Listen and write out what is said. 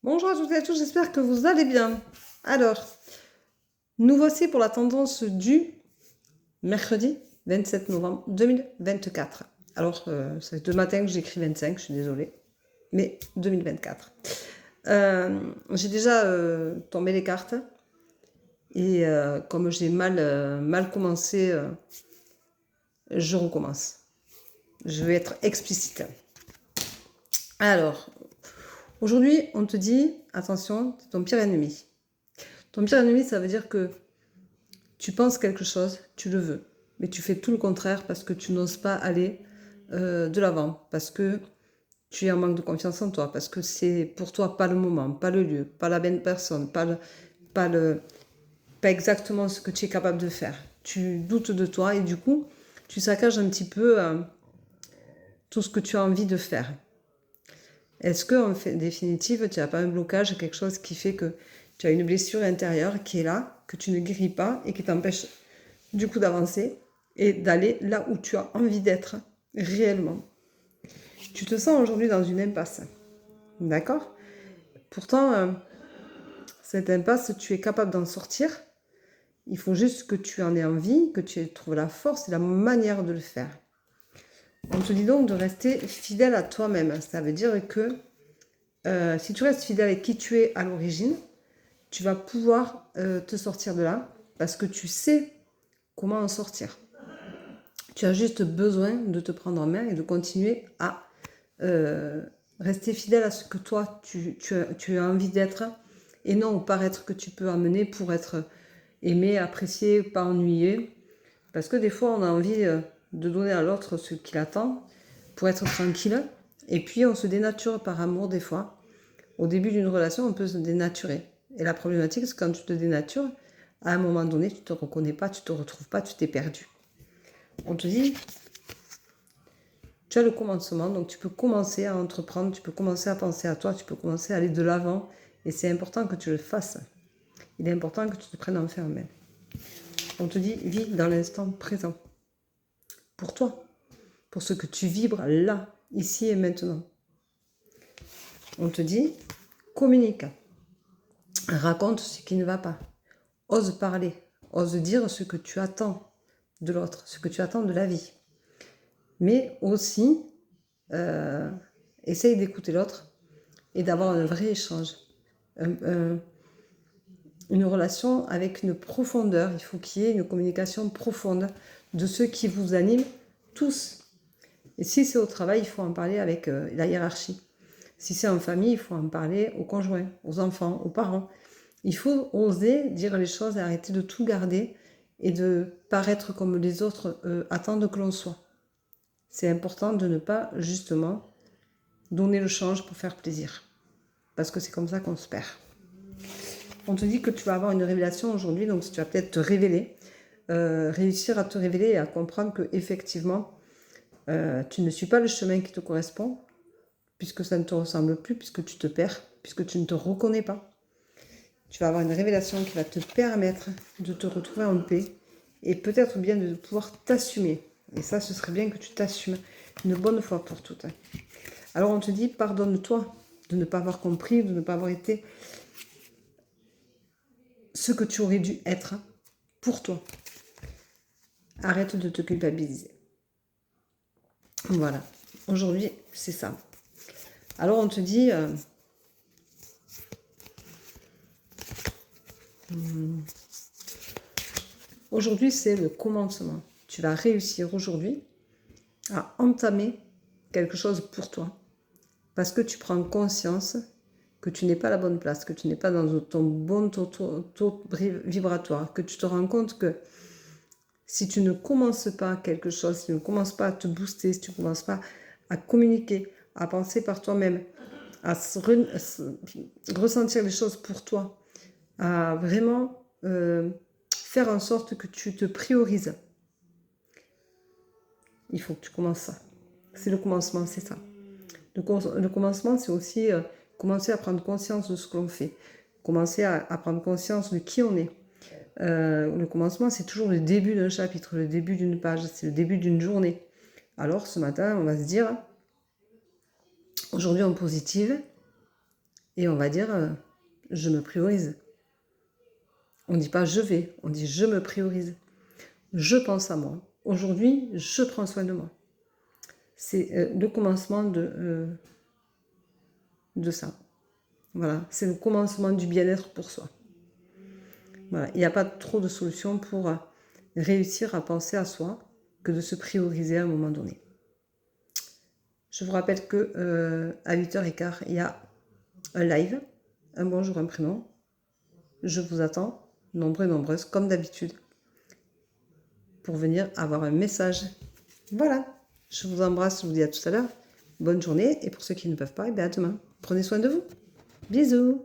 Bonjour à toutes et à tous, j'espère que vous allez bien. Alors, nous voici pour la tendance du mercredi 27 novembre 2024. Alors, ça fait deux matins que j'écris 25, je suis désolée, mais 2024. J'ai déjà tombé les cartes et comme j'ai mal commencé, je recommence. Je vais être explicite. Alors, aujourd'hui, on te dit, attention, c'est ton pire ennemi. Ton pire ennemi, ça veut dire que tu penses quelque chose, tu le veux, mais tu fais tout le contraire parce que tu n'oses pas aller de l'avant, parce que tu es en manque de confiance en toi, parce que c'est pour toi pas le moment, pas le lieu, pas la bonne personne, pas exactement ce que tu es capable de faire. Tu doutes de toi et du coup, tu saccages un petit peu tout ce que tu as envie de faire. Est-ce qu'en définitive, tu n'as pas un blocage, quelque chose qui fait que tu as une blessure intérieure qui est là, que tu ne guéris pas et qui t'empêche du coup d'avancer et d'aller là où tu as envie d'être réellement. Tu te sens aujourd'hui dans une impasse, d'accord? Pourtant, cette impasse, tu es capable d'en sortir. Il faut juste que tu en aies envie, que tu trouves la force et la manière de le faire. On te dit donc de rester fidèle à toi-même. Ça veut dire que si tu restes fidèle à qui tu es à l'origine, tu vas pouvoir te sortir de là parce que tu sais comment en sortir. Tu as juste besoin de te prendre en main et de continuer à rester fidèle à ce que toi, tu as envie d'être et non au paraître que tu peux amener pour être aimé, apprécié, pas ennuyé. Parce que des fois, on a envie de donner à l'autre ce qu'il attend pour être tranquille. Et puis, on se dénature par amour des fois. Au début d'une relation, on peut se dénaturer. Et la problématique, c'est quand tu te dénatures, à un moment donné, tu ne te reconnais pas, tu ne te retrouves pas, tu t'es perdu. On te dit, tu as le commencement, donc tu peux commencer à entreprendre, tu peux commencer à penser à toi, tu peux commencer à aller de l'avant. Et c'est important que tu le fasses. Il est important que tu te prennes en main. On te dit, vis dans l'instant présent. Pour toi. Pour ce que tu vibres là, ici et maintenant. On te dit, communique. Raconte ce qui ne va pas. Ose parler. Ose dire ce que tu attends de l'autre, ce que tu attends de la vie. Mais aussi, essaye d'écouter l'autre et d'avoir un vrai échange. Une relation avec une profondeur. Il faut qu'il y ait une communication profonde de ce qui vous anime tous. Et si c'est au travail, il faut en parler avec la hiérarchie. Si c'est en famille, il faut en parler aux conjoints, aux enfants, aux parents. Il faut oser dire les choses et arrêter de tout garder et de paraître comme les autres attendent que l'on soit. C'est important de ne pas justement donner le change pour faire plaisir. Parce que c'est comme ça qu'on se perd. On te dit que tu vas avoir une révélation aujourd'hui, donc tu vas peut-être te révéler, réussir à te révéler et à comprendre que effectivement, tu ne suis pas le chemin qui te correspond, puisque ça ne te ressemble plus, puisque tu te perds, puisque tu ne te reconnais pas. Tu vas avoir une révélation qui va te permettre de te retrouver en paix et peut-être bien de pouvoir t'assumer. Et ça, ce serait bien que tu t'assumes une bonne fois pour toutes. Alors on te dit, pardonne-toi de ne pas avoir compris, de ne pas avoir été ce que tu aurais dû être pour toi. Arrête de te culpabiliser. Voilà. Aujourd'hui, c'est ça. Alors on te dit... aujourd'hui, c'est le commencement. Tu vas réussir aujourd'hui à entamer quelque chose pour toi. Parce que tu prends conscience que tu n'es pas à la bonne place, que tu n'es pas dans ton bon taux vibratoire, que tu te rends compte que si tu ne commences pas quelque chose, si tu ne commences pas à te booster, si tu ne commences pas à communiquer, à penser par toi-même, à ressentir les choses pour toi, à vraiment faire en sorte que tu te priorises. Il faut que tu commences ça. C'est le commencement, c'est ça. Le commencement, c'est aussi commencer à prendre conscience de ce que l'on fait. Commencer à prendre conscience de qui on est. Le commencement, c'est toujours le début d'un chapitre, le début d'une page, c'est le début d'une journée. Alors, ce matin, on va se dire, aujourd'hui on positive, Et on va dire, je me priorise. On ne dit pas je vais, on dit je me priorise. Je pense à moi. Aujourd'hui, je prends soin de moi. C'est le commencement de ça. Voilà, c'est le commencement du bien-être pour soi. Voilà, il n'y a pas trop de solution pour réussir à penser à soi que de se prioriser à un moment donné. Je vous rappelle que à 8h15, il y a un live, un bonjour, un prénom. Je vous attends, nombreux et nombreuses, comme d'habitude, pour venir avoir un message. Voilà, je vous embrasse, je vous dis à tout à l'heure. Bonne journée, et pour ceux qui ne peuvent pas, à demain. Prenez soin de vous. Bisous.